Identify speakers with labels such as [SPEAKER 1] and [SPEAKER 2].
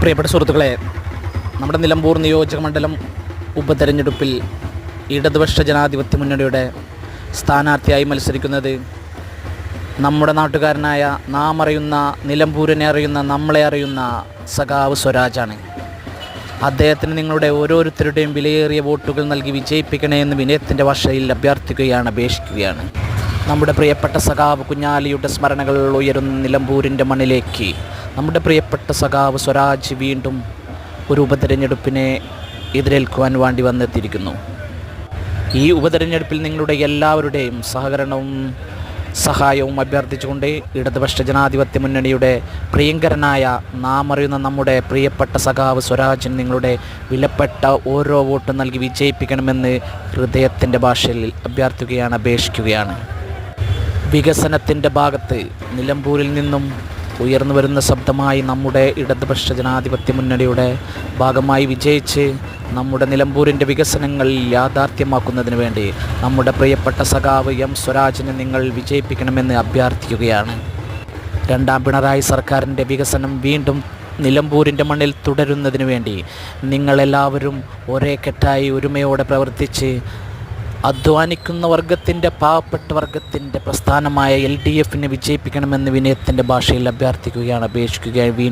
[SPEAKER 1] പ്രിയപ്പെട്ട സുഹൃത്തുക്കളെ, നമ്മുടെ നിലമ്പൂർ നിയോജക മണ്ഡലം ഉപതെരഞ്ഞെടുപ്പിൽ ഇടതുപക്ഷ ജനാധിപത്യ മുന്നണിയുടെ സ്ഥാനാർത്ഥിയായി മത്സരിക്കുന്നത് നമ്മുടെ നാട്ടുകാരനായ നാം അറിയുന്ന, നിലമ്പൂരിനെ അറിയുന്ന, നമ്മളെ അറിയുന്ന സഖാവ് സ്വരാജാണ്. അദ്ദേഹത്തിന് നിങ്ങളുടെ ഓരോരുത്തരുടെയും വിലയേറിയ വോട്ടുകൾ നൽകി വിജയിപ്പിക്കണേ എന്ന് വിനയത്തിൻ്റെ ഭാഷയിൽ അഭ്യർത്ഥിക്കുകയാണ്, അപേക്ഷിക്കുകയാണ്. നമ്മുടെ പ്രിയപ്പെട്ട സഖാവ് കുഞ്ഞാലിയുടെ സ്മരണകൾ ഉയരുന്ന നിലമ്പൂരിൻ്റെ മണ്ണിലേക്ക് നമ്മുടെ പ്രിയപ്പെട്ട സഖാവ് സ്വരാജ് വീണ്ടും ഒരു ഉപതെരഞ്ഞെടുപ്പിനെ എതിരേൽക്കുവാൻ വേണ്ടി വന്നെത്തിയിരിക്കുന്നു. ഈ ഉപതെരഞ്ഞെടുപ്പിൽ നിങ്ങളുടെ എല്ലാവരുടെയും സഹകരണവും സഹായവും അഭ്യർത്ഥിച്ചുകൊണ്ട് ഇടതുപക്ഷ ജനാധിപത്യ മുന്നണിയുടെ പ്രിയങ്കരനായ നാം അറിയുന്ന നമ്മുടെ പ്രിയപ്പെട്ട സഖാവ് സ്വരാജിന് നിങ്ങളുടെ വിലപ്പെട്ട ഓരോ വോട്ടും നൽകി വിജയിപ്പിക്കണമെന്ന് ഹൃദയത്തിൻ്റെ ഭാഷയിൽ അഭ്യർത്ഥിക്കുകയാണ്, അപേക്ഷിക്കുകയാണ്. വികസനത്തിൻ്റെ ഭാഗത്ത് നിലമ്പൂരിൽ നിന്നും ഉയർന്നു വരുന്ന ശബ്ദമായി നമ്മുടെ ഇടതുപക്ഷ ജനാധിപത്യ മുന്നണിയുടെ ഭാഗമായി വിജയിച്ച് നമ്മുടെ നിലമ്പൂരിൻ്റെ വികസനങ്ങൾ യാഥാർത്ഥ്യമാക്കുന്നതിന് വേണ്ടി നമ്മുടെ പ്രിയപ്പെട്ട സഖാവ് എം സ്വരാജിനെ നിങ്ങൾ വിജയിപ്പിക്കണമെന്ന് അഭ്യർത്ഥിക്കുകയാണ്. രണ്ടാം പിണറായി സർക്കാരിൻ്റെ വികസനം വീണ്ടും നിലമ്പൂരിൻ്റെ മണ്ണിൽ തുടരുന്നതിന് വേണ്ടി നിങ്ങളെല്ലാവരും ഒരേ കെട്ടായി ഒരുമയോടെ പ്രവർത്തിച്ച് അധ്വാനിക്കുന്ന വർഗത്തിൻ്റെ, പാവപ്പെട്ട വർഗത്തിൻ്റെ പ്രസ്ഥാനമായ LDFനെ വിജയിപ്പിക്കണമെന്ന് വിനയത്തിൻ്റെ ഭാഷയിൽ അഭ്യർത്ഥിക്കുകയാണ്, അപേക്ഷിക്കുകയാണ്.